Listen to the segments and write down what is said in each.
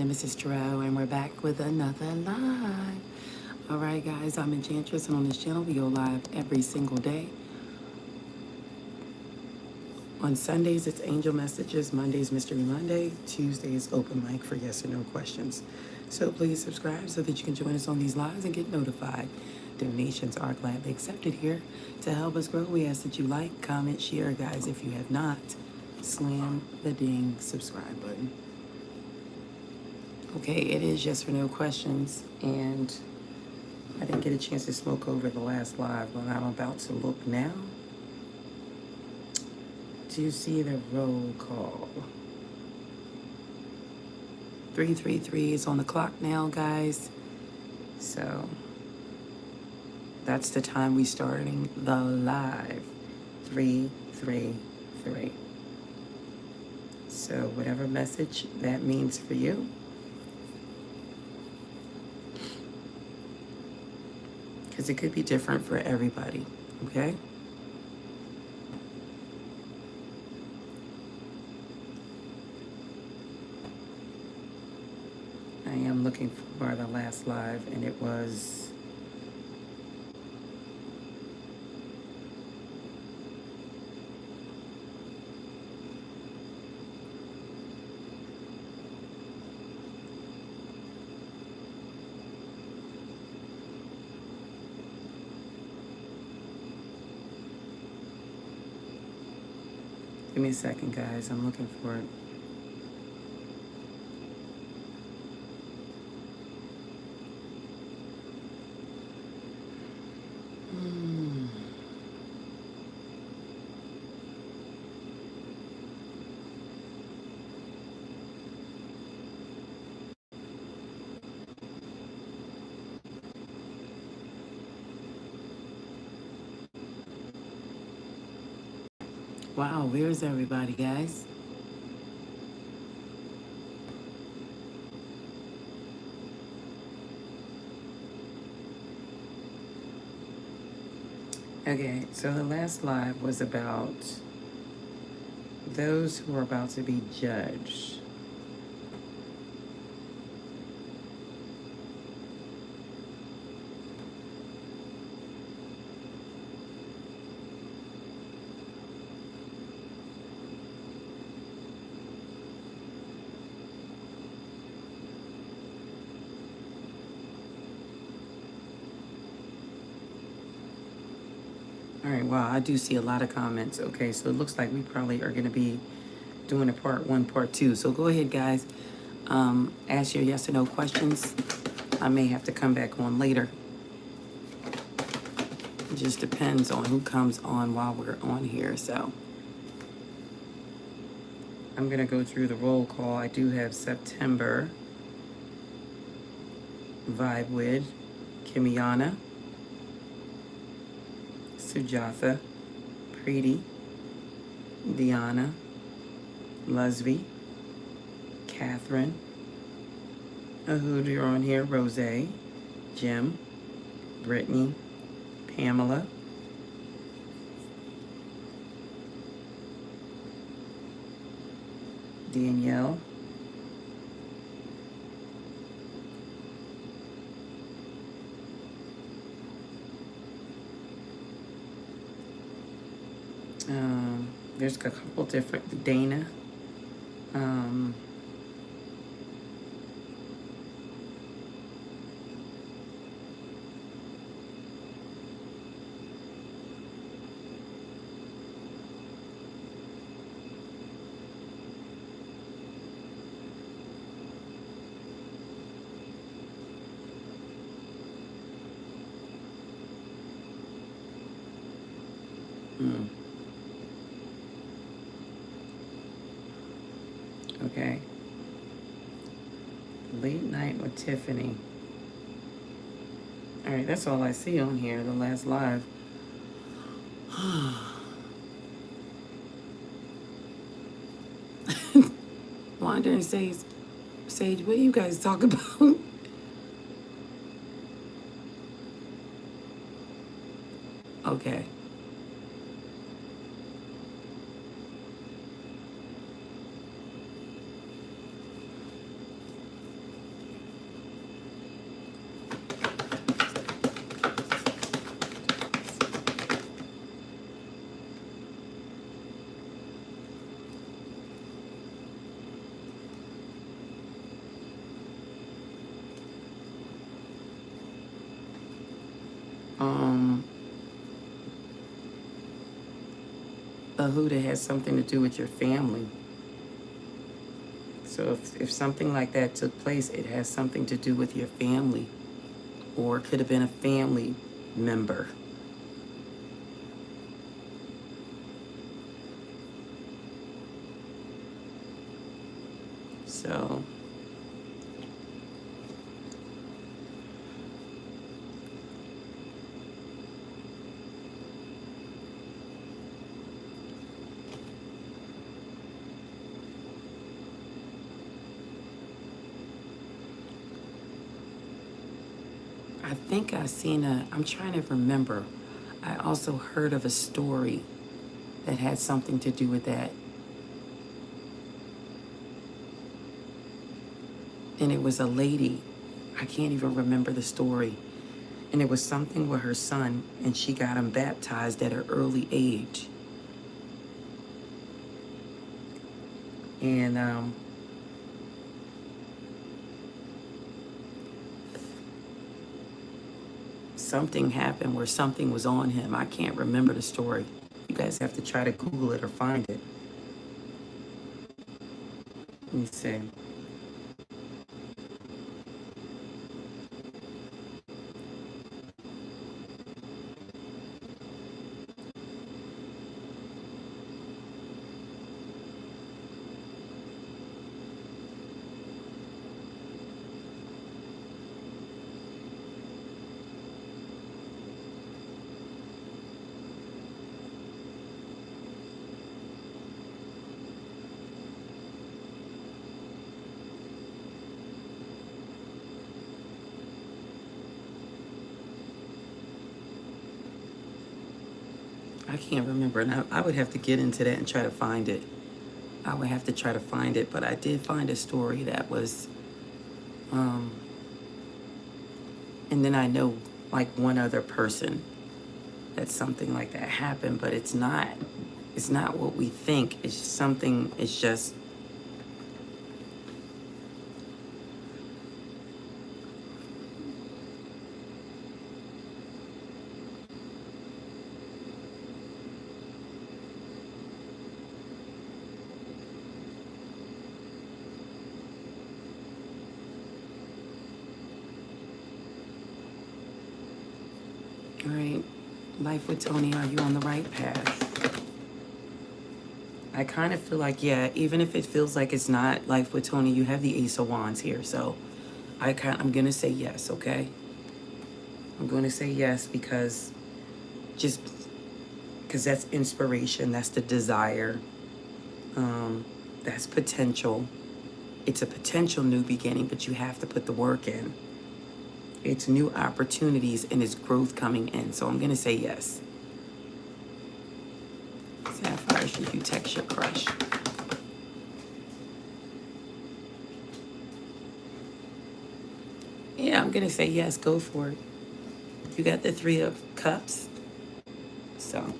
Nemesis Tarot, and we're back with another live. All right, guys, I'm Enchantress, and on this channel, we go live every single day. On Sundays, it's Angel Messages. Mondays, Mystery Monday. Tuesdays, open mic for yes or no questions. So please subscribe so that you can join us on these lives and get notified. Donations are gladly accepted here. To help us grow, we ask that you like, comment, share, guys. If you have not, slam the ding subscribe button. Okay, it is yes or no questions, and I didn't get a chance to smoke over the last live, but I'm about to look now. Do you see the roll call? 333 is on the clock now, guys. So that's the time we starting the live. 333. So whatever message that means for you. Because it could be different for everybody, okay? I am looking for the last live, and it was... Give me a second, guys. I'm looking for it. Wow, where's everybody, guys? Okay, so the last live was about those who are about to be judged. All right, wow, I do see a lot of comments. Okay, so it looks like we probably are going to be doing a part 1, part 2. So go ahead, guys. Ask your yes or no questions. I may have to come back on later. It just depends on who comes on while we're on here. So I'm going to go through the roll call. I do have September, Vibe with, Kimiana, Sujatha, Preeti, Diana, Leslie, Catherine, Ahud, you're on here, Rose, Jim, Brittany, Pamela, Danielle, there's a couple different, Dana, okay. Late night with Tiffany. All right, that's all I see on here, the last live. Wanda and Sage, what you guys talk about? Okay. Um, a who that has something to do with your family. So if something like that took place, it has something to do with your family, or it could have been a family member. So I think I'm trying to remember. I also heard of a story that had something to do with that. And it was a lady. I can't even remember the story. And it was something with her son, and she got him baptized at an early age. And something happened where something was on him. I can't remember the story. You guys have to try to Google it or find it. Let me see. I can't remember. And I would have to get into that and try to find it. I would have to try to find it. But I did find a story that was, and then I know like one other person that something like that happened, but it's not what we think. It's just something, it's just, all right, life with Tony, are you on the right path? I kind of feel like, yeah, even if it feels like it's not life with Tony, you have the Ace of Wands here. So I'm going to say yes, okay? I'm going to say yes because that's inspiration. That's the desire. That's potential. It's a potential new beginning, but you have to put the work in. It's new opportunities and it's growth coming in. So I'm going to say yes. Sapphire, should you text your crush? Yeah, I'm going to say yes. Go for it. You got the 3 of Cups. So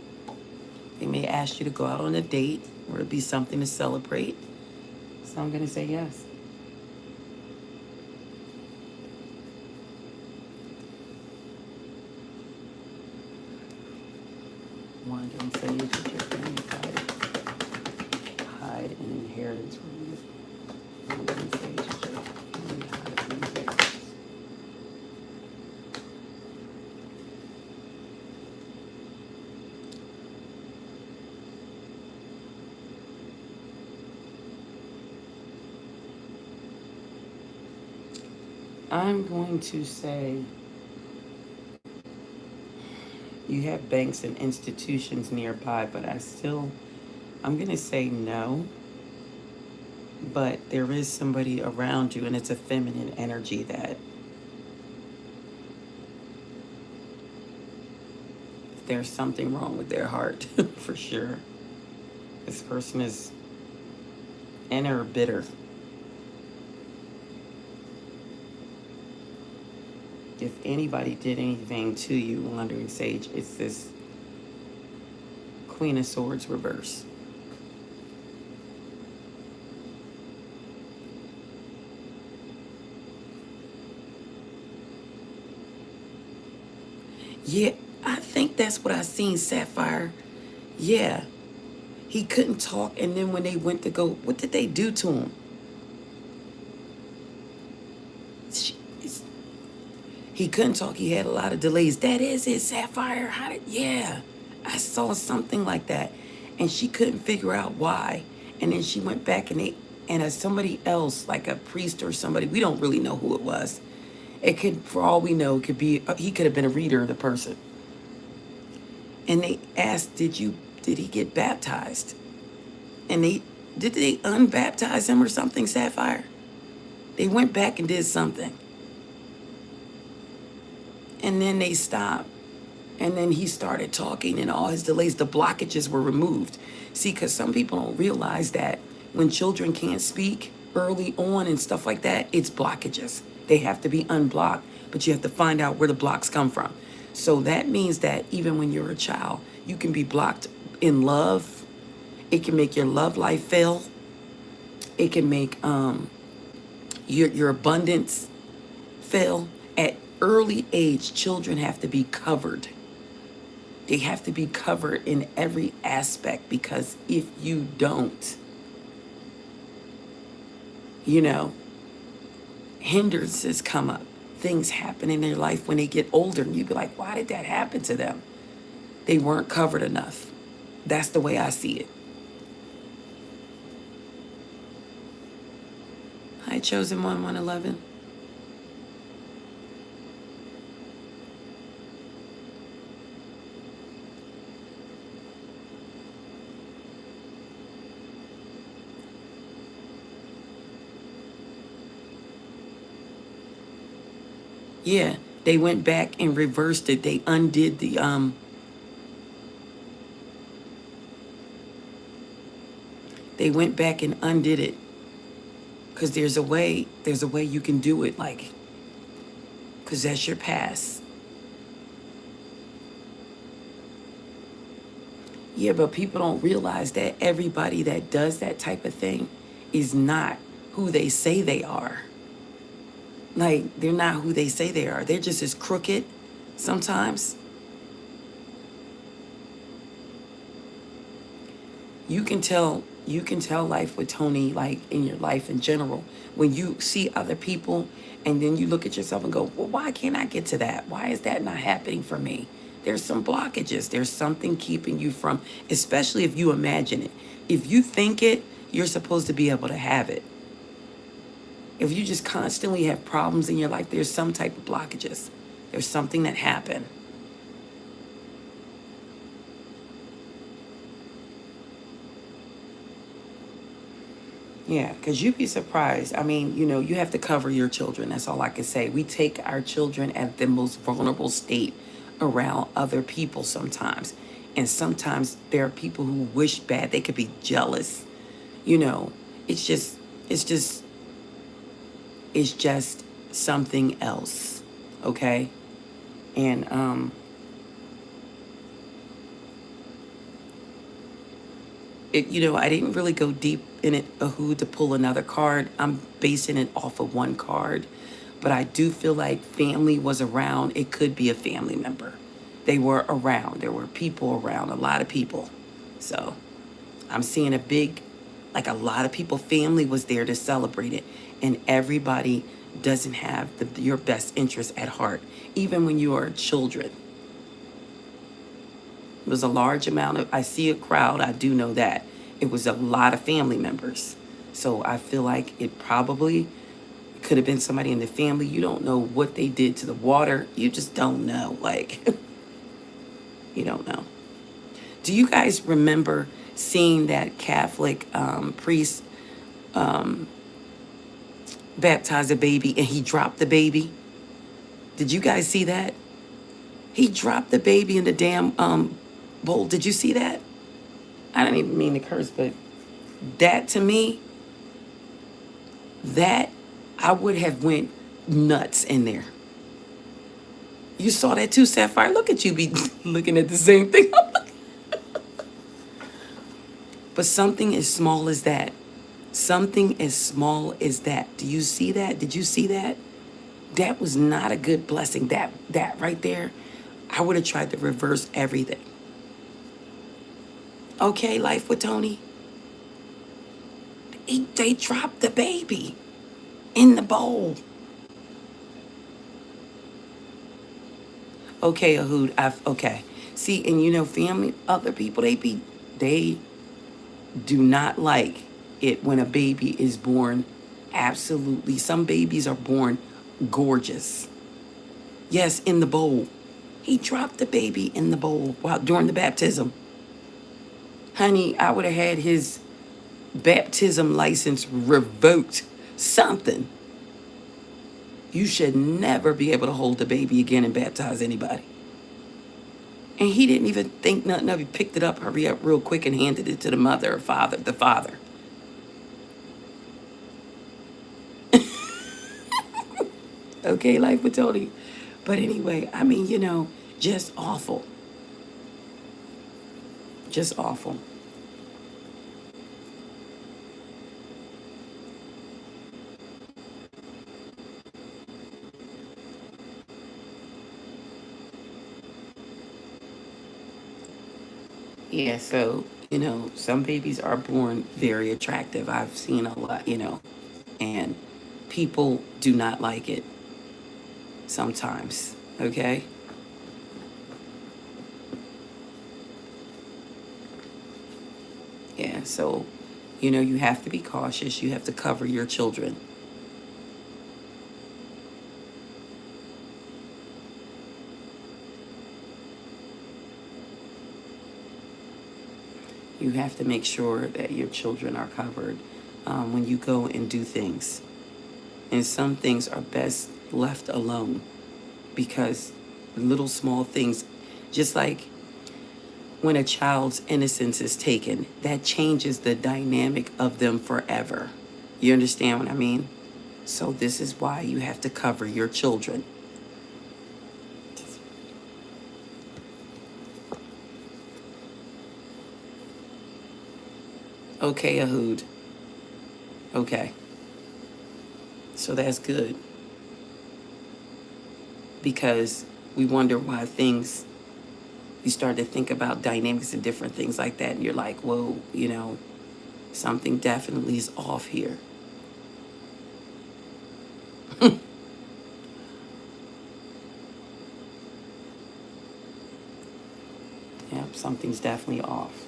they may ask you to go out on a date or it'll be something to celebrate. So I'm going to say yes. Wandering sage with your family, hide an inheritance from you. Wandering sage with your family, hide an inheritance. I'm going to say you have banks and institutions nearby, but I'm going to say no. But there is somebody around you, and it's a feminine energy that there's something wrong with their heart, for sure. This person is inner bitter. If anybody did anything to you, Wandering Sage, it's this Queen of Swords reverse. Yeah, I think that's what I seen, Sapphire. Yeah. He couldn't talk, and then when they went to go, what did they do to him? She- He couldn't talk. He had a lot of delays. That is it, Sapphire. How did? Yeah, I saw something like that, and she couldn't figure out why. And then she went back and as somebody else, like a priest or somebody, we don't really know who it was. It could, for all we know, it could be he could have been a reader of the person. And they asked, did he get baptized? And did they unbaptize him or something, Sapphire? They went back and did something. And then they stopped. And then he started talking and all his delays, the blockages were removed. See, because some people don't realize that when children can't speak early on and stuff like that, it's blockages. They have to be unblocked, but you have to find out where the blocks come from. So that means that even when you're a child, you can be blocked in love. It can make your love life fail. It can make your abundance fail. At early age, children have to be covered. They have to be covered in every aspect, because if you don't, hindrances come up. Things happen in their life when they get older, and you be like, why did that happen to them? They weren't covered enough. That's the way I see it. Hi, Chosen 111. Yeah, they went back and reversed it. They undid they went back and undid it. Because there's a way you can do it, like, because that's your past. Yeah, but people don't realize that everybody that does that type of thing is not who they say they are. Like, they're not who they say they are. They're just as crooked sometimes. You can tell life with Tony, like in your life in general, when you see other people and then you look at yourself and go, well, why can't I get to that? Why is that not happening for me? There's some blockages. There's something keeping you from, especially if you imagine it. If you think it, you're supposed to be able to have it. If you just constantly have problems in your life, there's some type of blockages. There's something that happened. Yeah, because you'd be surprised. I mean, you have to cover your children. That's all I can say. We take our children at the most vulnerable state around other people sometimes. And sometimes there are people who wish bad. They could be jealous. It's just, it's just, it's just something else. Okay? And, I didn't really go deep in it, who to pull another card. I'm basing it off of one card. But I do feel like family was around. It could be a family member. They were around. There were people around, a lot of people. So I'm seeing a lot of people, family was there to celebrate it. And everybody doesn't have your best interest at heart, even when you are children. It was a large amount I see a crowd, I do know that. It was a lot of family members. So I feel like it probably could have been somebody in the family. You don't know what they did to the water. You just don't know. Like, you don't know. Do you guys remember seeing that Catholic priest baptize a baby and he dropped the baby? Did you guys see that? He dropped the baby in the damn bowl. Did you see that? I didn't even mean to curse, but that to me, that I would have went nuts in there. You saw that too, Sapphire? Look at you be looking at the same thing. But something as small as that. Something as small as that. Do you see that? Did you see that? That was not a good blessing. That right there. I would have tried to reverse everything. Okay, Life with Tony. They dropped the baby in the bowl. Okay, Ahood, okay. See, and you know, family, other people, they do not like it when a baby is born. Absolutely. Some babies are born gorgeous. Yes, in the bowl. He dropped the baby in the bowl while during the baptism. Honey, I would have had his baptism license revoked. Something. You should never be able to hold the baby again and baptize anybody. And he didn't even think nothing of it. He picked it up, hurry up real quick, and handed it to the mother or father, the father. Okay, Life with Tony. But anyway, I mean, you know, just awful. Just awful. Yeah, so, you know, some babies are born very attractive. I've seen a lot, you know, and people do not like it sometimes, okay? Yeah, so, you know, you have to be cautious. You have to cover your children. You have to make sure that your children are covered when you go and do things. And some things are best left alone because little small things, just like when a child's innocence is taken, that changes the dynamic of them forever. You understand what I mean? So this is why you have to cover your children. Okay, Ahood. Okay. So that's good. Because we wonder why things, you start to think about dynamics and different things like that, and you're like, whoa, you know, something definitely is off here. Yep, something's definitely off.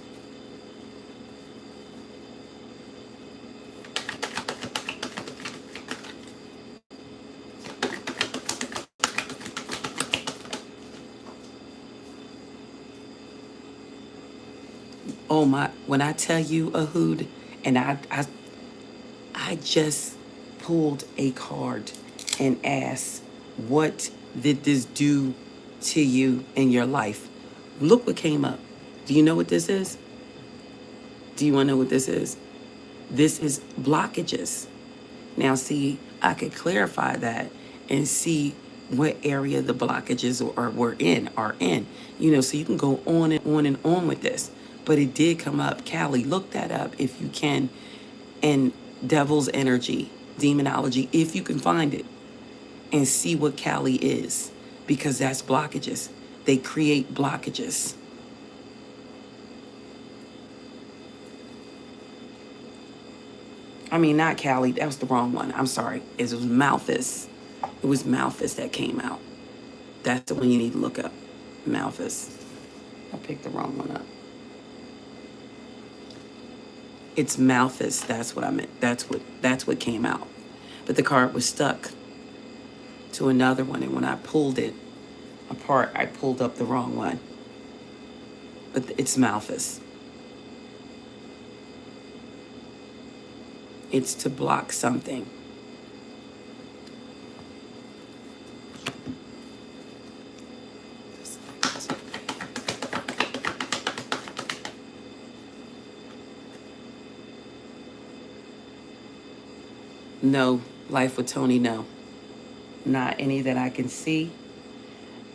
Oh my, when I tell you, Ahood, and I just pulled a card and asked, what did this do to you in your life? Look what came up. Do you know what this is? Do you want to know what this is? This is blockages. Now, see, I could clarify that and see what area the blockages are in. You know, so you can go on and on and on with this. But it did come up. Callie, look that up if you can. And devil's energy, demonology, if you can find it, and see what Callie is, because that's blockages. They create blockages. I mean, not Callie. That was the wrong one. I'm sorry. It was Malthus. It was Malthus that came out. That's the one you need to look up. Malthus. I picked the wrong one up. It's Malthus. That's what I meant. That's what came out. But the card was stuck to another one, and when I pulled it apart, I pulled up the wrong one. But it's Malthus. It's to block something. No, Life with Tony, no. Not any that I can see.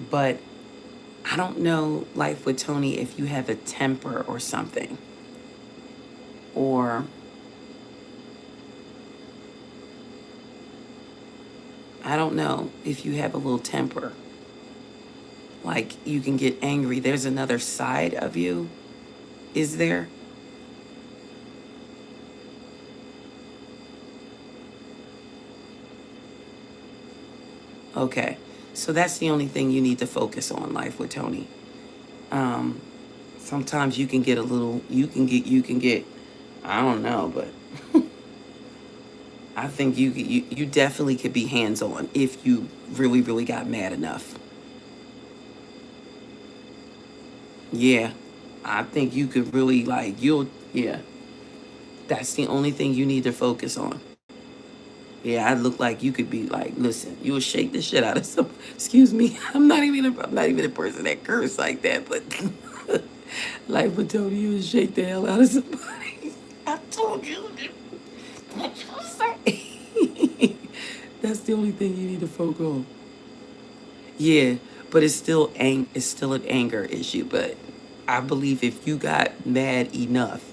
But I don't know, Life with Tony, if you have a temper or something. Or I don't know if you have a little temper. Like you can get angry. There's another side of you. Is there? Okay. So that's the only thing you need to focus on, life with Tony. Um, Sometimes you can get a little, you can get, I don't know, but I think you definitely could be hands-on if you really, really got mad enough. Yeah. I think you could really yeah. That's the only thing you need to focus on. Yeah, I look like you could be like, listen, you will shake the shit out of some. Excuse me, I'm not even a person that curse like that, but like for Tony, you would shake the hell out of somebody. I told you. What you say? That's the only thing you need to focus on. Yeah, but it's still an anger issue. But I believe if you got mad enough,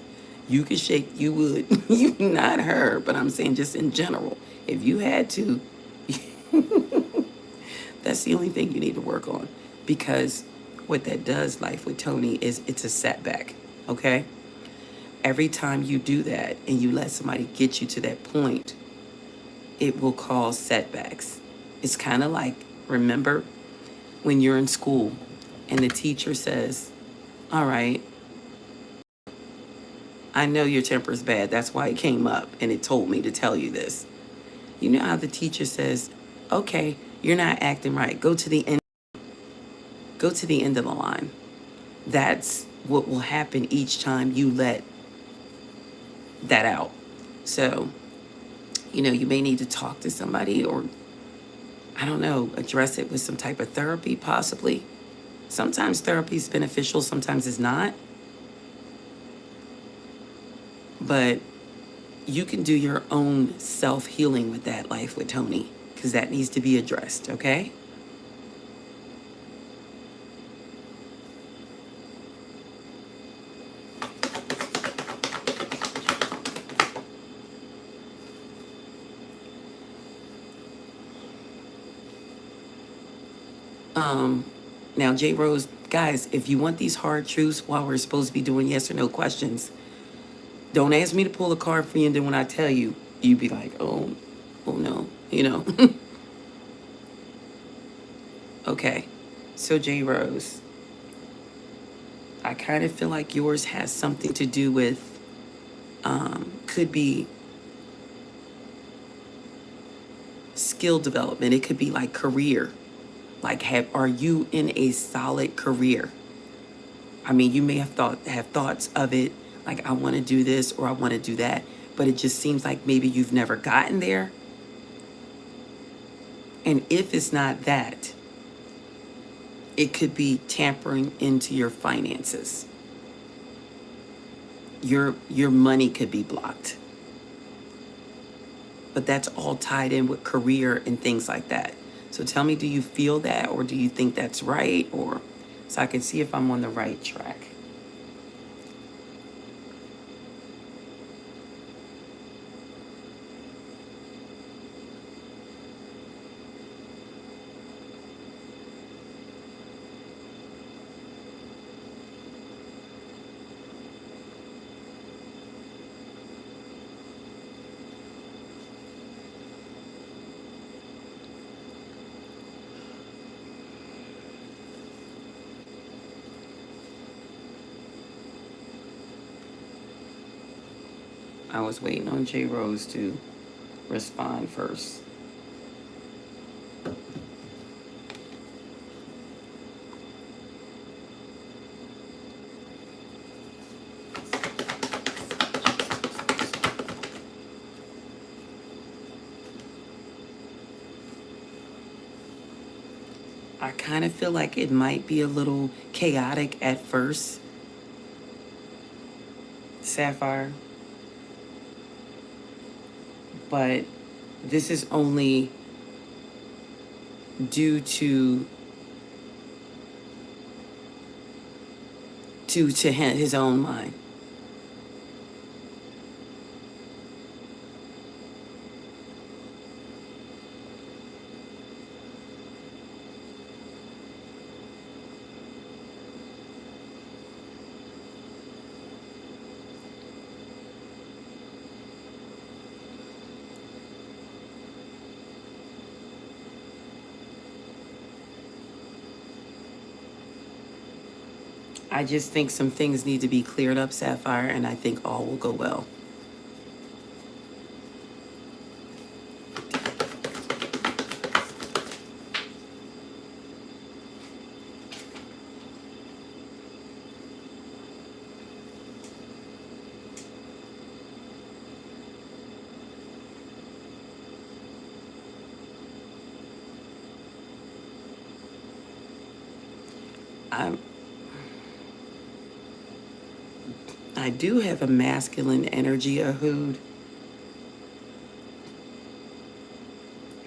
you could shake. You would. You not her, but I'm saying just in general. If you had to, that's the only thing you need to work on, because what that does, life with Tony, is it's a setback. Okay. Every time you do that and you let somebody get you to that point, it will cause setbacks. It's kind of like, remember when you're in school and the teacher says, all right, I know your temper is bad. That's why it came up and it told me to tell you this. You know how the teacher says, okay, you're not acting right. Go to the end. Go to the end of the line. That's what will happen each time you let that out. So, you may need to talk to somebody, or I don't know, address it with some type of therapy, possibly. Sometimes therapy is beneficial, sometimes it's not. But you can do your own self-healing with that, life with Tony, because that needs to be addressed, okay? Now, J. Rose, guys, if you want these hard truths while we're supposed to be doing yes or no questions, don't ask me to pull a card for you, and then when I tell you, you be like, oh no. Okay, so J. Rose, I kind of feel like yours has something to do with, could be skill development. It could be like career. Like, are you in a solid career? I mean, you may have thoughts of it, like I want to do this or I want to do that, but it just seems like maybe you've never gotten there. And if it's not that, it could be tampering into your finances. Your money could be blocked. But that's all tied in with career and things like that. So tell me, do you feel that, or do you think that's right? Or so I can see if I'm on the right track. I was waiting on J. Rose to respond first. I kind of feel like it might be a little chaotic at first, Sapphire, but this is only due to his own mind. I just think some things need to be cleared up, Sapphire, and I think all will go well. I do have a masculine energy, Ahood.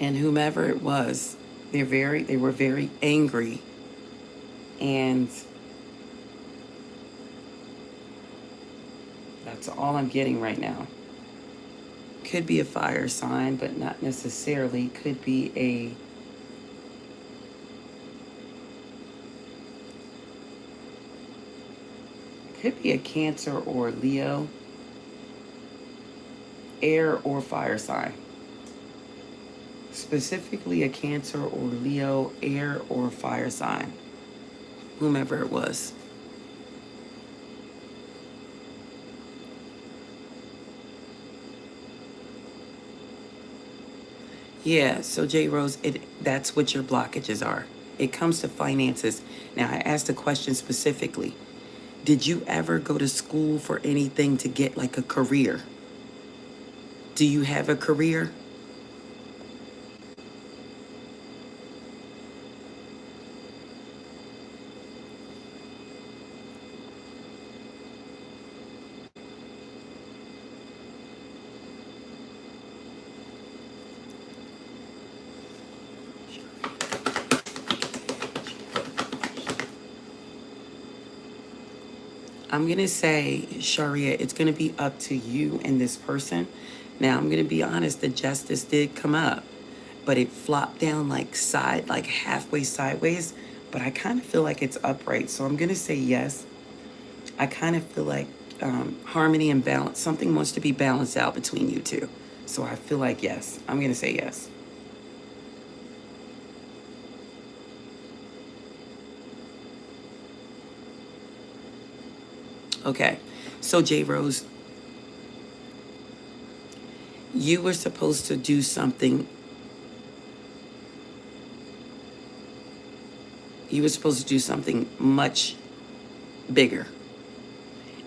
And whomever it was, they were very angry. And that's all I'm getting right now. Could be a fire sign, but not necessarily. Could be a Cancer or Leo, air or fire sign. Specifically a Cancer or Leo, air or fire sign. Whomever it was. Yeah, so J Rose, that's what your blockages are. It comes to finances. Now, I asked a question specifically. Did you ever go to school for anything to get like a career? Do you have a career? I'm going to say, Sharia, it's going to be up to you and this person. Now, I'm going to be honest, the justice did come up, but it flopped down like halfway sideways. But I kind of feel like it's upright. So I'm going to say yes. I kind of feel like harmony and balance, something wants to be balanced out between you two. So I feel like yes. I'm going to say yes. Okay, so J Rose, you were supposed to do something. You were supposed to do something much bigger.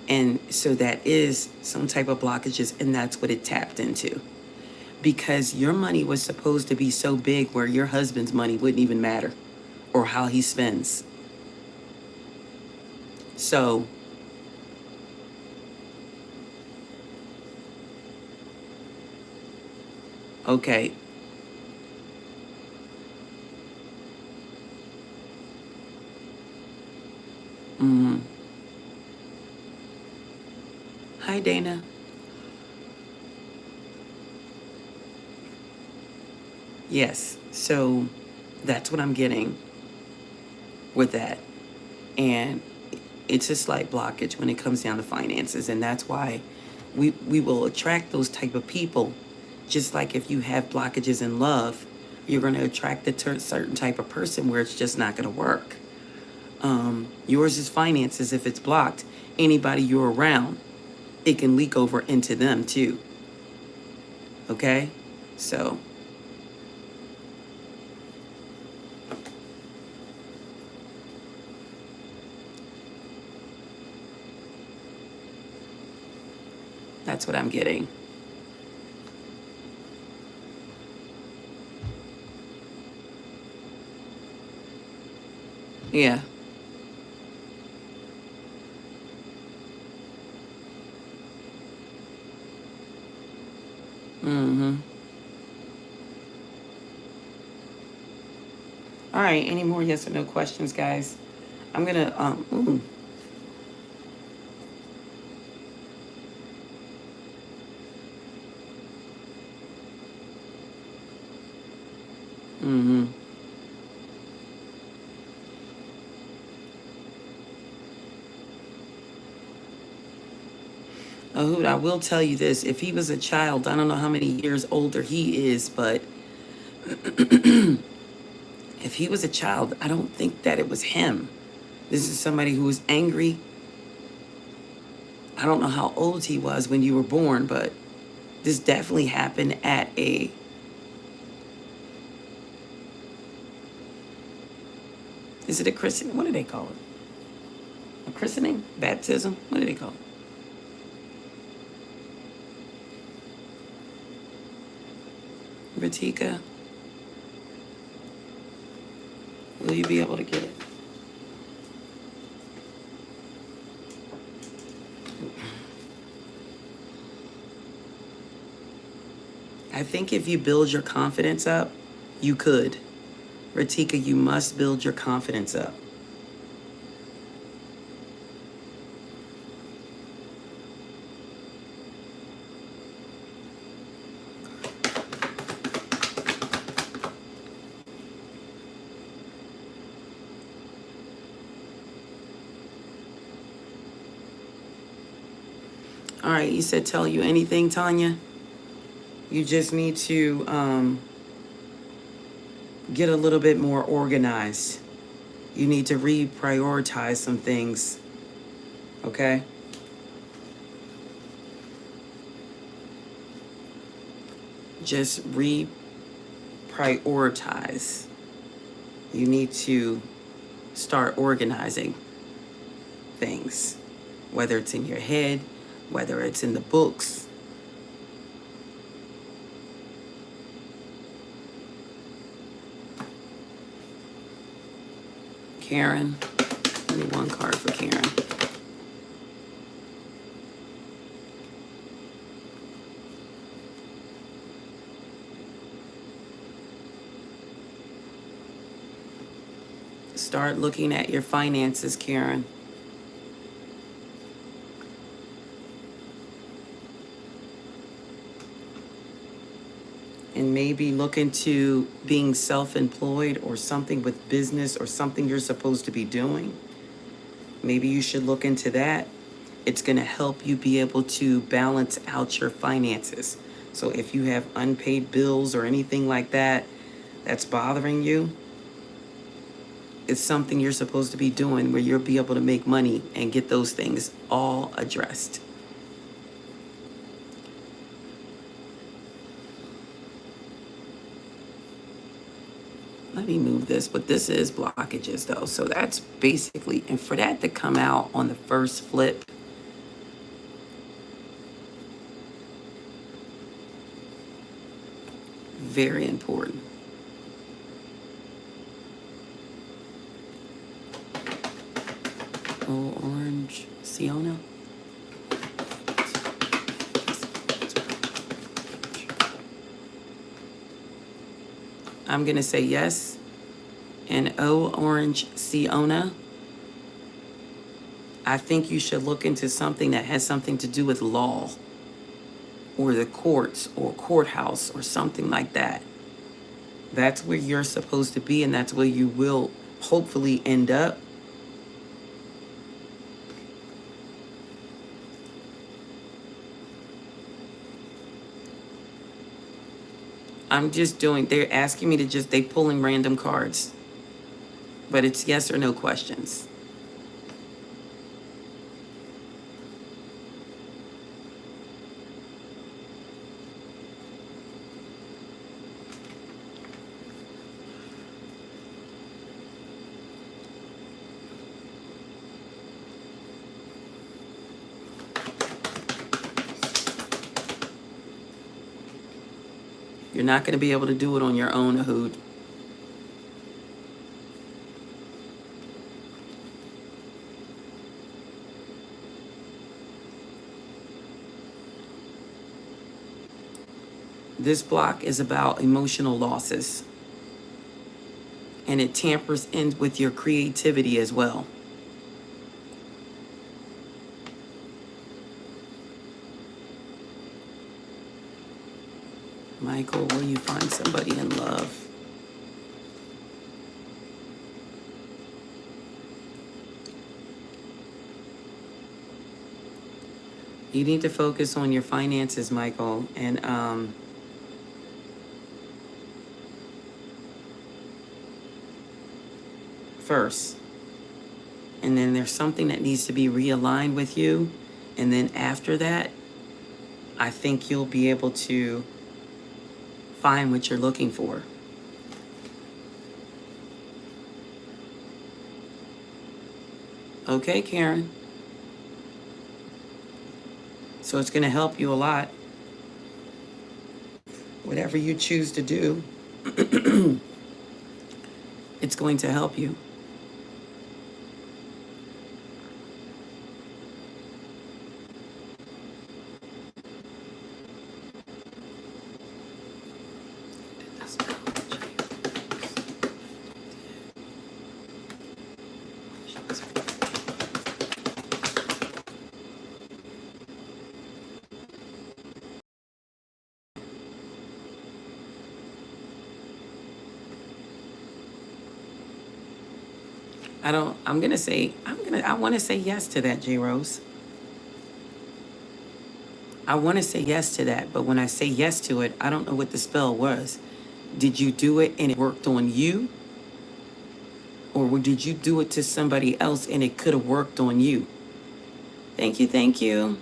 And so that is some type of blockages, and that's what it tapped into. Because your money was supposed to be so big where your husband's money wouldn't even matter or how he spends. So okay. Hi, Dana. Yes. So that's what I'm getting with that. And it's a slight blockage when it comes down to finances. And that's why we will attract those type of people. Just like if you have blockages in love, you're going to attract a certain type of person where it's just not going to work. Yours is finances. If it's blocked, anybody you're around, it can leak over into them too. Okay? So that's what I'm getting. Yeah. Mm-hmm. All right. Any more yes or no questions, guys? I'm gonna Mm-hmm. Ahood, I will tell you this. If he was a child, I don't know how many years older he is, but if he was a child, I don't think that it was him. This is somebody who was angry. I don't know how old he was when you were born, but this definitely happened at a is it a christening? What do they call it? A christening? Baptism? What do they call it? Ratika, will you be able to get it? I think if you build your confidence up, you could. Ratika, you must build your confidence up. All right, you said tell you anything, Tanya? You just need to get a little bit more organized. You need to reprioritize some things, okay? Just reprioritize. You need to start organizing things, whether it's in your head, whether it's in the books. Karen, give me one card for Karen. Start looking at your finances, Karen. And maybe look into being self-employed or something with business or something you're supposed to be doing. Maybe you should look into that. It's going to help you be able to balance out your finances. So if you have unpaid bills or anything like that that's bothering you, it's something you're supposed to be doing where you'll be able to make money and get those things all addressed. Let me move this, but this is blockages though. So that's basically, and for that to come out on the first flip, very important. Oh, orange, Siona. I'm going to say yes. And orange, Siona. I think you should look into something that has something to do with law or the courts or courthouse or something like that. That's where you're supposed to be, and that's where you will hopefully end up. I'm just doing, they're asking me to just, they pulling random cards. But it's yes or no questions. You're not going to be able to do it on your own, Ahood. This block is about emotional losses. And it tampers in with your creativity as well. Michael, will you find somebody in love? You need to focus on your finances, Michael, and first. And then there's something that needs to be realigned with you. And then after that, I think you'll be able to find what you're looking for. Okay, Karen. So it's going to help you a lot. Whatever you choose to do, it's going to help you. I want to say yes to that, J Rose. I want to say yes to that, but when I say yes to it, I don't know what the spell was. Did you do it and it worked on you? Or did you do it to somebody else and it could have worked on you? Thank you, thank you.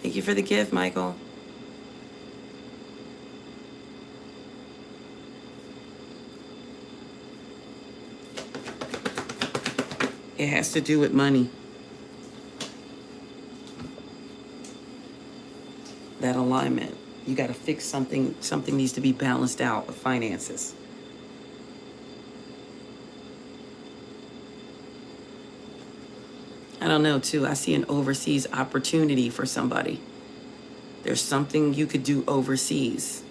Thank you for the gift, Michael. It has to do with money. That alignment. You got to fix something. Something needs to be balanced out with finances. I don't know, too. I see an overseas opportunity for somebody. There's something you could do overseas.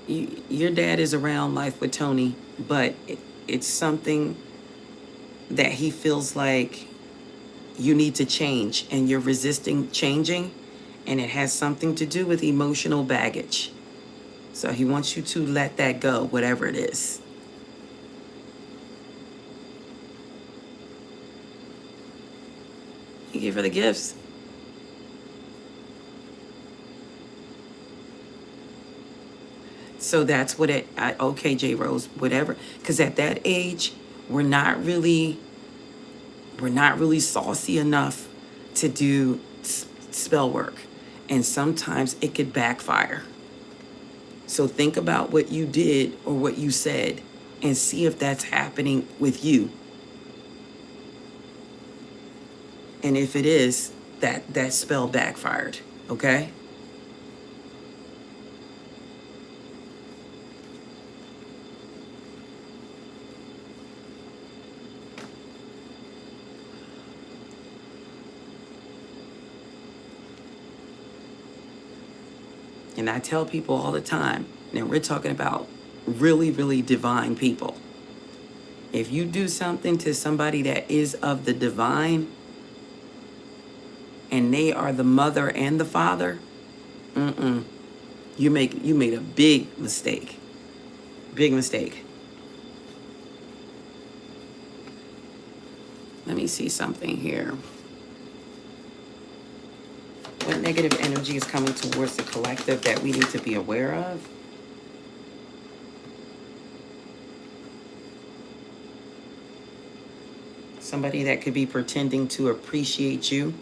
Your dad is around life with Tony, but it's something that he feels like you need to change and you're resisting changing, and it has something to do with emotional baggage. So he wants you to let that go, whatever it is. Thank you for the gifts. So that's what okay, J Rose, whatever. Because at that age, we're not really saucy enough to do spell work. And sometimes it could backfire. So think about what you did or what you said and see if that's happening with you. And if it is, that spell backfired, okay? And I tell people all the time, and we're talking about really, really divine people. If you do something to somebody that is of the divine, and they are the mother and the father, you made a big mistake. Big mistake. Let me see something here. What negative energy is coming towards the collective that we need to be aware of? Somebody that could be pretending to appreciate you.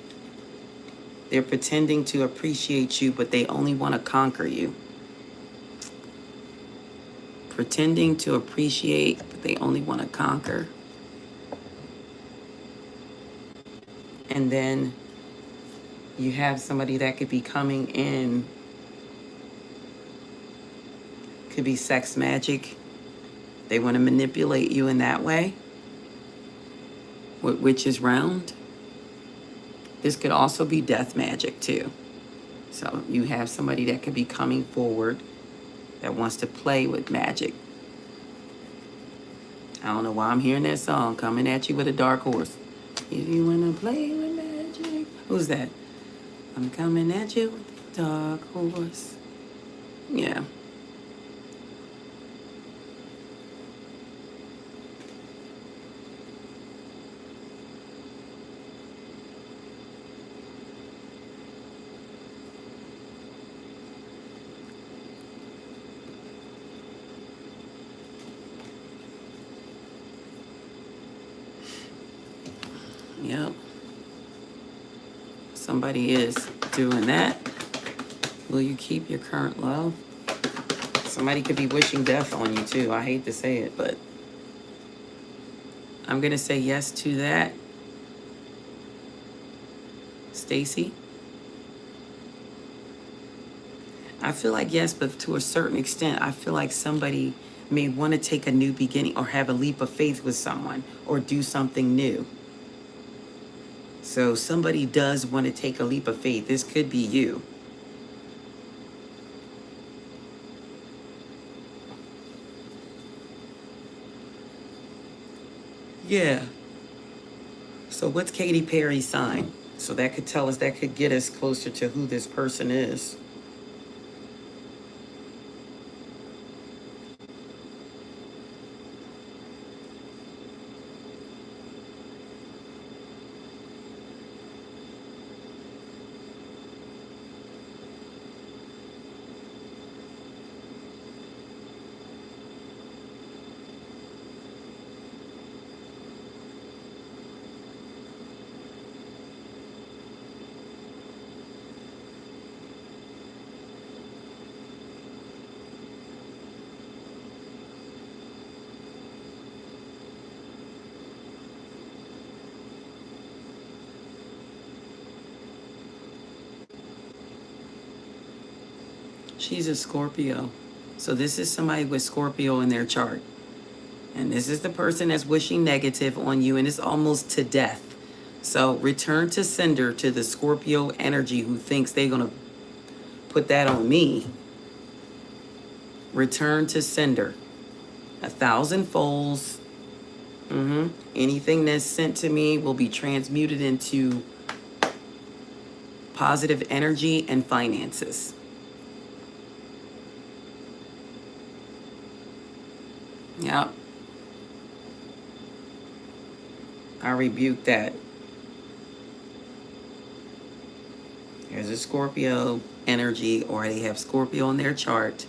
They're pretending to appreciate you, but they only want to conquer you. Pretending to appreciate, but they only want to conquer. And then you have somebody that could be coming in, could be sex magic. They want to manipulate you in that way, which is round. This could also be death magic too. So you have somebody that could be coming forward that wants to play with magic. I don't know why I'm hearing that song, Coming at You with a Dark Horse. If you want to play with magic. Who's that? I'm coming at you with a dark horse. Yeah. Somebody is doing that. Will you keep your current love? Somebody could be wishing death on you too. I hate to say it, but I'm going to say yes to that. Stacy? I feel like yes, but to a certain extent, I feel like somebody may want to take a new beginning or have a leap of faith with someone or do something new. So somebody does want to take a leap of faith. This could be you. Yeah. So what's Katy Perry's sign? So that could tell us, that could get us closer to who this person is. She's a Scorpio. So this is somebody with Scorpio in their chart. And this is the person that's wishing negative on you, and it's almost to death. So return to sender to the Scorpio energy who thinks they're going to put that on me. Return to sender. 1,000 folds. Anything that's sent to me will be transmuted into positive energy and finances. Yep. I rebuke that. There's a Scorpio energy, or they have Scorpio in their chart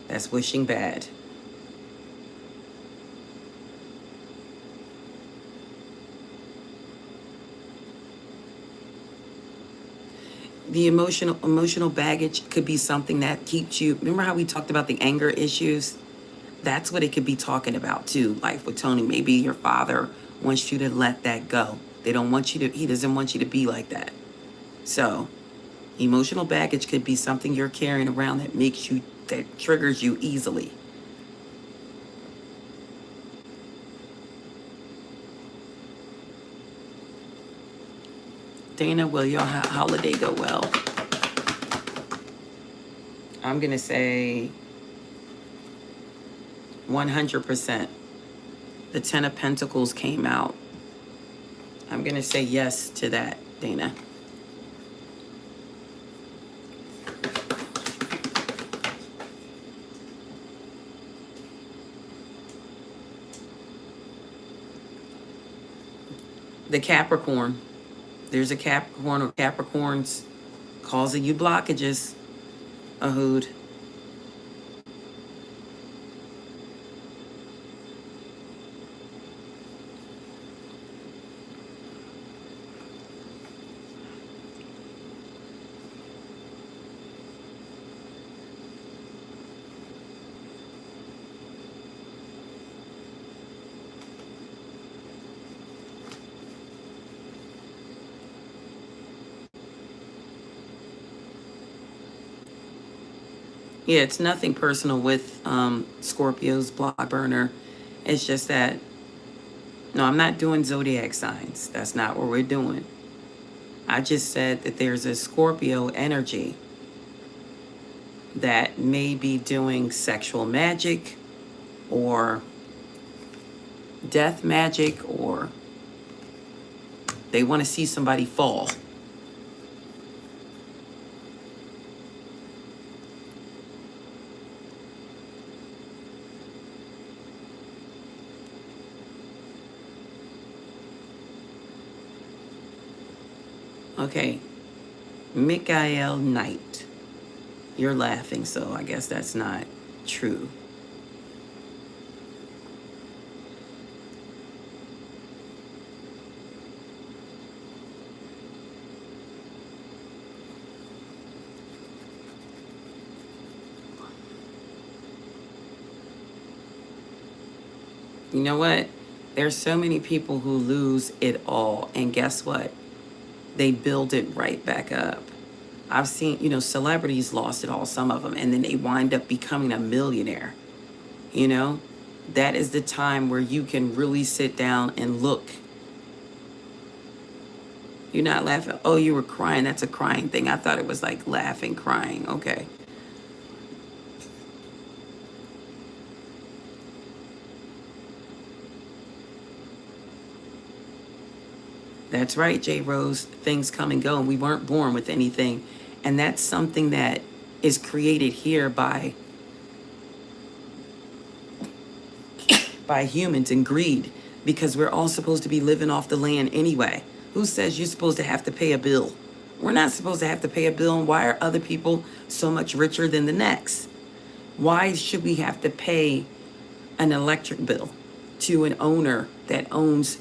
that's wishing bad. The emotional baggage could be something that keeps you. Remember how we talked about the anger issues? That's what it could be talking about too. Like with Tony, maybe your father wants you to let that go. They don't want you to, he doesn't want you to be like that. So emotional baggage could be something you're carrying around that makes you, that triggers you easily. Dana, will your holiday go well? I'm going to say 100%. The 10 of Pentacles came out. I'm going to say yes to that, Dana. The Capricorn. There's a Capricorn or Capricorns causing you blockages. Ahood. Yeah, it's nothing personal with Scorpio's block burner. It's just that, no, I'm not doing zodiac signs. That's not what we're doing. I just said that there's a Scorpio energy that may be doing sexual magic or death magic, or they want to see somebody fall. Okay, Mikael Knight. You're laughing, so I guess that's not true. You know what? There's so many people who lose it all. And guess what? They build it right back up. I've seen, celebrities lost it all, some of them, and then they wind up becoming a millionaire. You know, that is the time where you can really sit down and look. You're not laughing. Oh, you were crying. That's a crying thing. I thought it was like laughing, crying. Okay. That's right, J. Rose. Things come and go, and we weren't born with anything. And that's something that is created here by humans and greed, because we're all supposed to be living off the land anyway. Who says you're supposed to have to pay a bill? We're not supposed to have to pay a bill. And why are other people so much richer than the next? Why should we have to pay an electric bill to an owner that owns?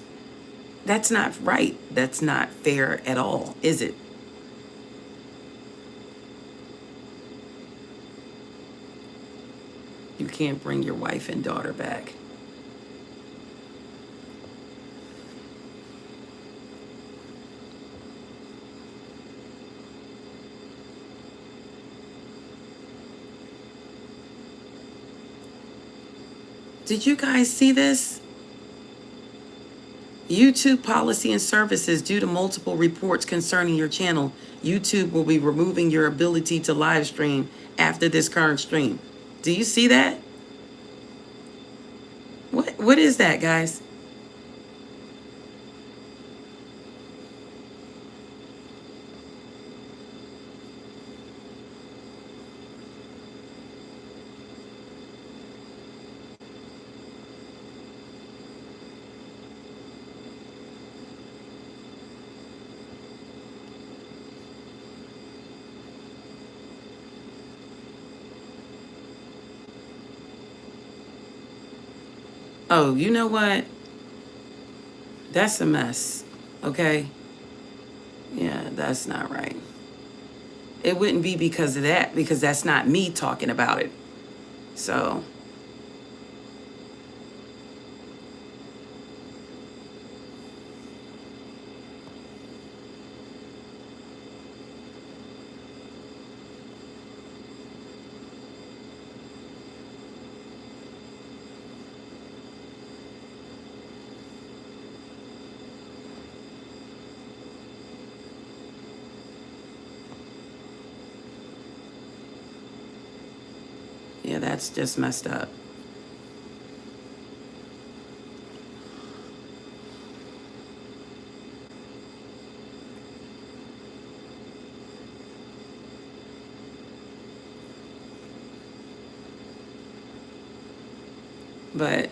That's not right. That's not fair at all, is it? You can't bring your wife and daughter back. Did you guys see this? YouTube policy and services. Due to multiple reports concerning your channel, YouTube will be removing your ability to live stream after this current stream. Do you see that? What is that, guys? Oh, you know what? That's a mess. Okay? Yeah, that's not right. It wouldn't be because of that, because that's not me talking about it. So, yeah, that's just messed up. But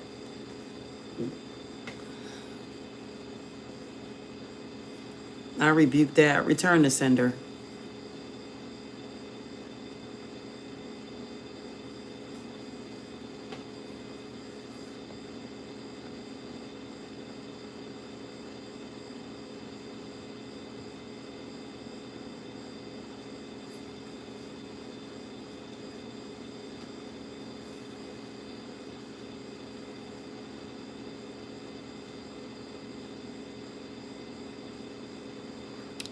I rebuke that. Return to sender.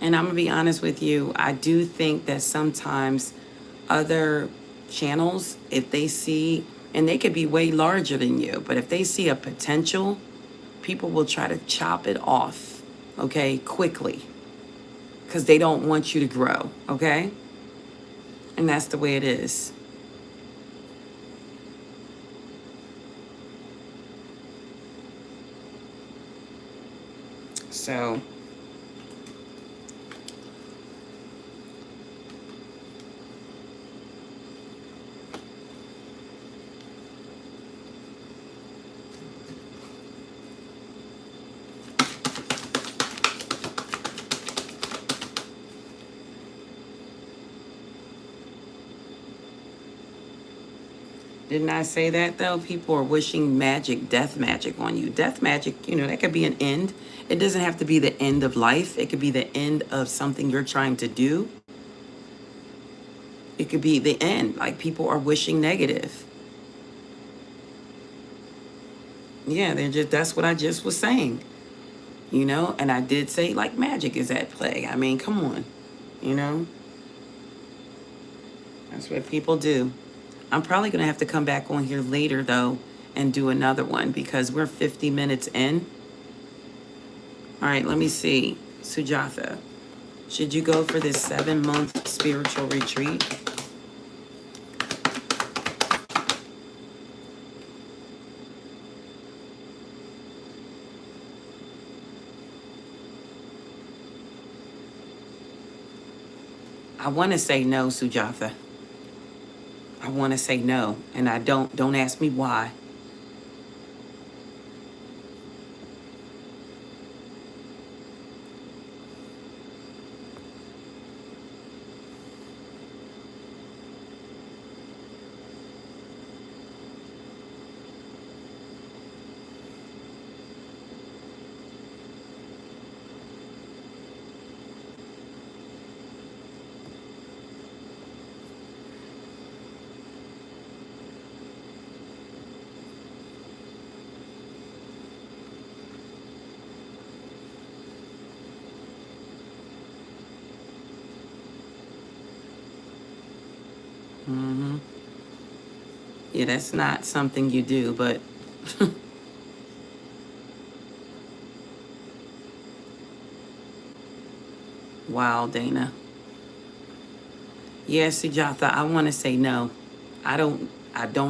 And I'm going to be honest with you, I do think that sometimes other channels, if they see, and they could be way larger than you, but if they see a potential, people will try to chop it off, okay, quickly, because they don't want you to grow, okay? And that's the way it is. So, didn't I say that though? People are wishing magic, death magic on you. Death magic, that could be an end. It doesn't have to be the end of life. It could be the end of something you're trying to do. It could be the end. Like people are wishing negative. Yeah, they're just, that's what I just was saying, you know? And I did say, like, magic is at play. I mean, come on, you know? That's what people do. I'm probably going to have to come back on here later, though, and do another one because we're 50 minutes in. All right, let me see. Sujatha, should you go for this 7-month spiritual retreat? I want to say no, Sujatha. I want to say no, and I don't ask me why. Yeah, that's not something you do, but wow, Dana. Yeah, Sujatha, I want to say no. I don't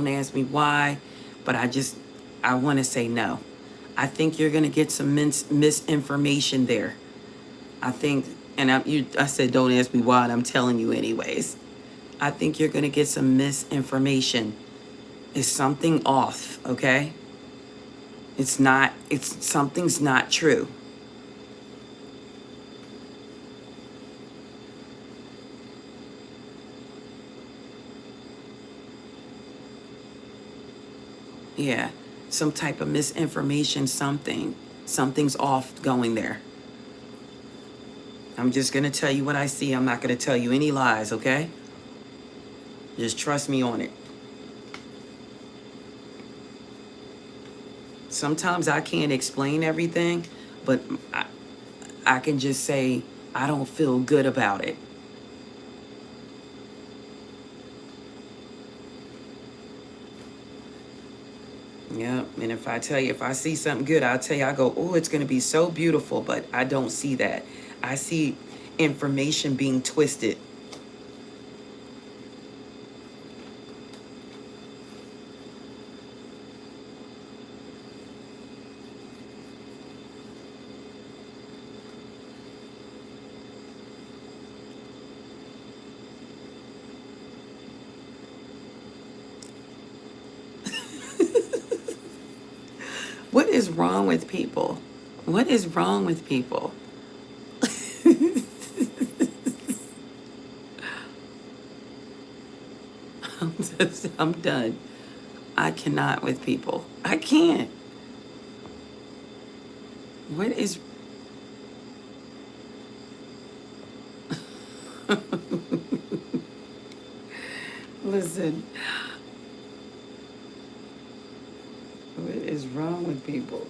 ask me why, but I want to say no. I think you're going to get some misinformation there. I think, and I said don't ask me why, and I'm telling you anyways. I think you're going to get some misinformation. Is something off, okay? Something's not true. Yeah, some type of misinformation, something's off going there. I'm just going to tell you what I see. I'm not going to tell you any lies, okay? Just trust me on it. Sometimes I can't explain everything, but I can just say I don't feel good about it. Yeah, and if I tell you, if I see something good, I'll tell you, I go, oh, it's going to be so beautiful, but I don't see that. I see information being twisted. What is wrong with people? What is wrong with people? I'm done. I cannot with people. I can't. What is... Listen. What is wrong with people?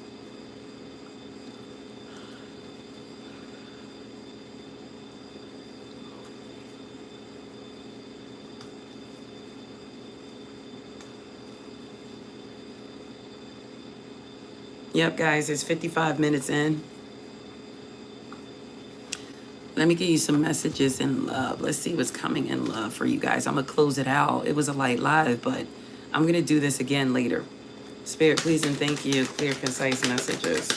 Yep, guys, it's 55 minutes in. Let me give you some messages in love. Let's see what's coming in love for you guys. I'm going to close it out. It was a light live, but I'm going to do this again later. Spirit, please and thank you. Clear, concise messages.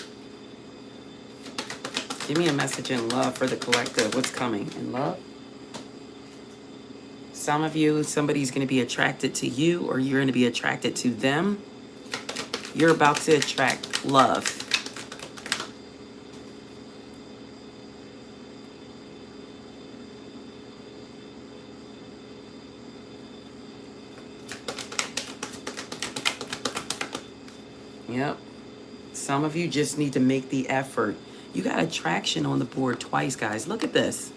Give me a message in love for the collective. What's coming in love? Some of you, somebody's going to be attracted to you, or you're going to be attracted to them. You're about to attract love. Yep. Some of you just need to make the effort. You got attraction on the board twice, guys. Look at this.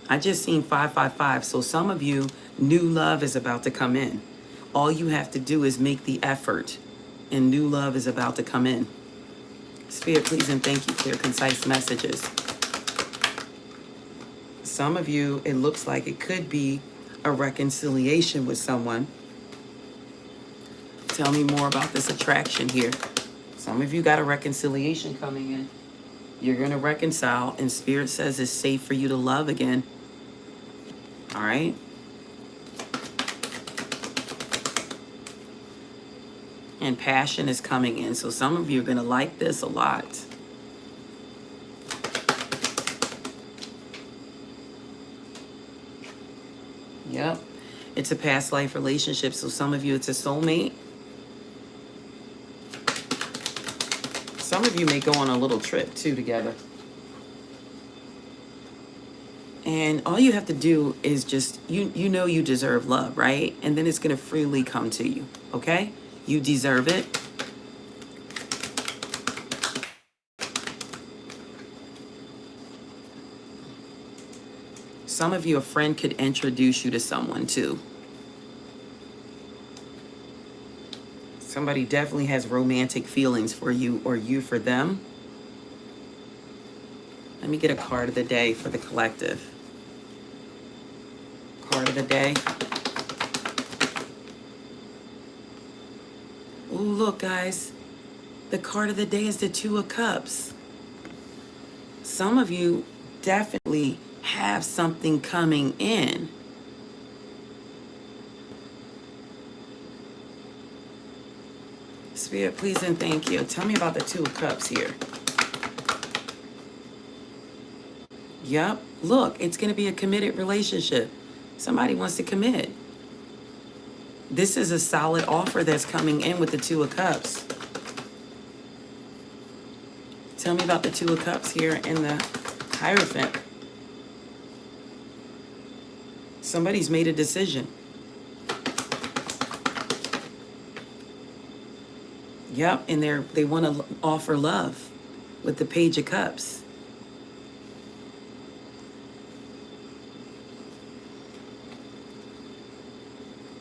I just seen 555. So some of you, new love is about to come in. All you have to do is make the effort. and new love is about to come in. Spirit, please and thank you, clear, concise messages. Some of you, it looks like it could be a reconciliation with someone. Tell me more about this attraction here. Some of you got a reconciliation coming in. You're going to reconcile, and Spirit says it's safe for you to love again. All right? And passion is coming in. So some of you are going to like this a lot. Yep. It's a past life relationship. So some of you, it's a soulmate. Some of you may go on a little trip too together. And all you have to do is just, you know you deserve love, right? And then it's going to freely come to you, okay? You deserve it. Some of you, a friend could introduce you to someone too. Somebody definitely has romantic feelings for you or you for them. Let me get a card of the day for the collective. Card of the day. Oh, look, guys. The card of the day is the Two of Cups. Some of you definitely have something coming in. Spirit, please and thank you. Tell me about the Two of Cups here. Yep. Look, it's going to be a committed relationship. Somebody wants to commit. This is a solid offer that's coming in with the Two of Cups. Tell me about the Two of Cups here in the Hierophant. Somebody's made a decision. Yep, and they want to offer love with the Page of Cups.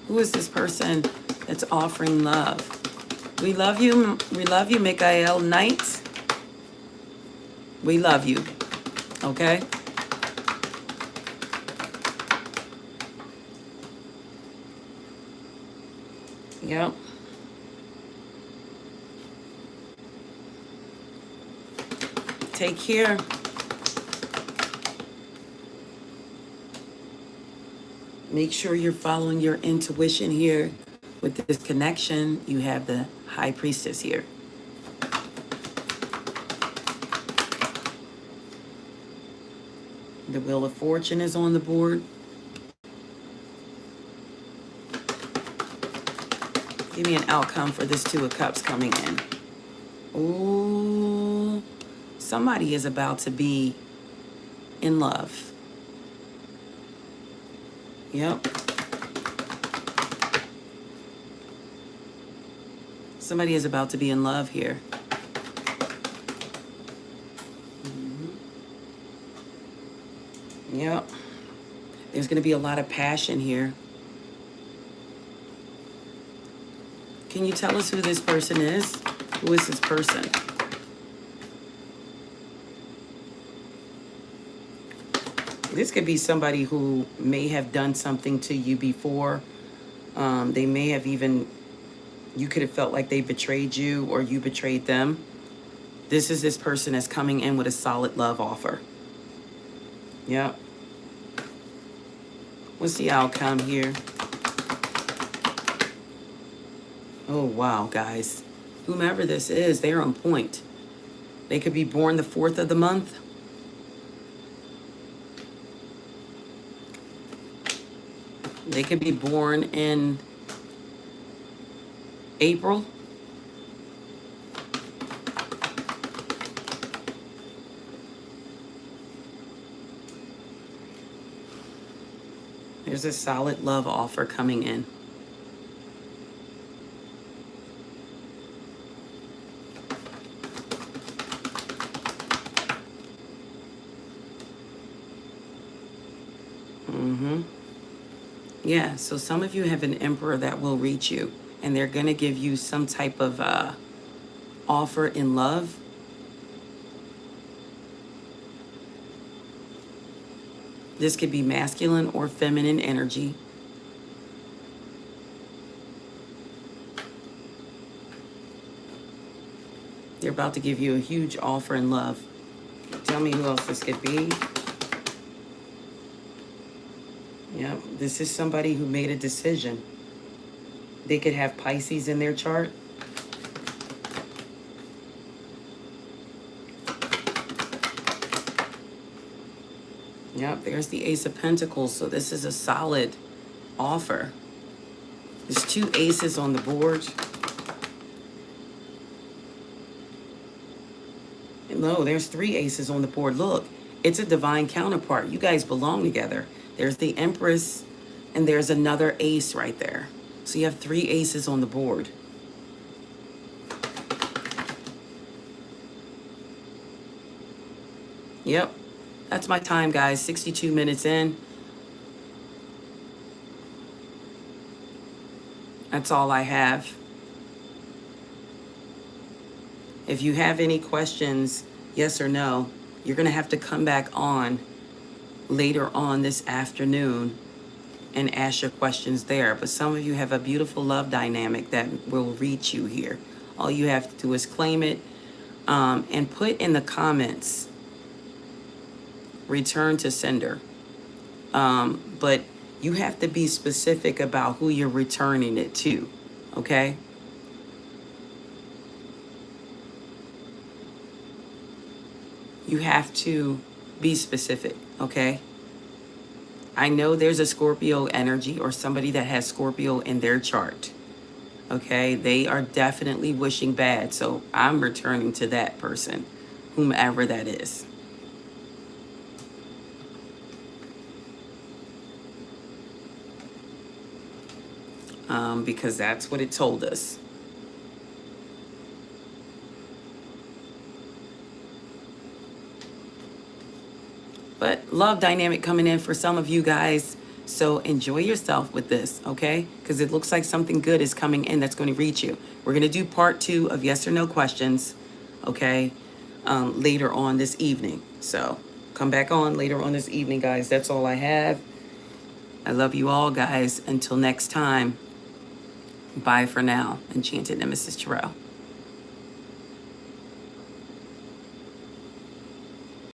Who is this person that's offering love? We love you. We love you, Mikael Knight. We love you. Okay? Yep. Take care. Make sure you're following your intuition here. With this connection, you have the High Priestess here. The Wheel of Fortune is on the board. Give me an outcome for this Two of Cups coming in. Ooh, somebody is about to be in love. Yep. Somebody is about to be in love here. Yep. There's going to be a lot of passion here. Can you tell us who this person is? Who is this person? This could be somebody who may have done something to you before. They may have even, you could have felt like they betrayed you or you betrayed them. This is this person that's coming in with a solid love offer. Yep. What's the outcome here? Oh, wow, guys. Whomever this is, they're on point. They could be born the 4th of the month. They could be born in April. There's a solid love offer coming in. Yeah, so some of you have an emperor that will reach you, and they're going to give you some type of offer in love. This could be masculine or feminine energy. They're about to give you a huge offer in love. Tell me who else this could be. Yep, this is somebody who made a decision. They could have Pisces in their chart. Yep, there's the Ace of Pentacles. So this is a solid offer. There's 2 aces on the board. No, there's 3 aces on the board. Look, it's a divine counterpart. You guys belong together. There's the Empress, and there's another ace right there. So you have 3 aces on the board. Yep, that's my time, guys. 62 minutes in. That's all I have. If you have any questions, yes or no, you're going to have to come back on later on this afternoon and ask your questions there. But some of you have a beautiful love dynamic that will reach you here. All you have to do is claim it and put in the comments, return to sender. But you have to be specific about who you're returning it to, okay? You have to be specific, okay? I know there's a Scorpio energy or somebody that has Scorpio in their chart, okay? They are definitely wishing bad, so I'm returning to that person, whomever that is. Because that's what it told us. But love dynamic coming in for some of you guys. So enjoy yourself with this, okay? Because it looks like something good is coming in that's going to reach you. We're going to do part 2 of yes or no questions, okay, later on this evening. So come back on later on this evening, guys. That's all I have. I love you all, guys. Until next time, bye for now. Enchanted Nemesis Tarot.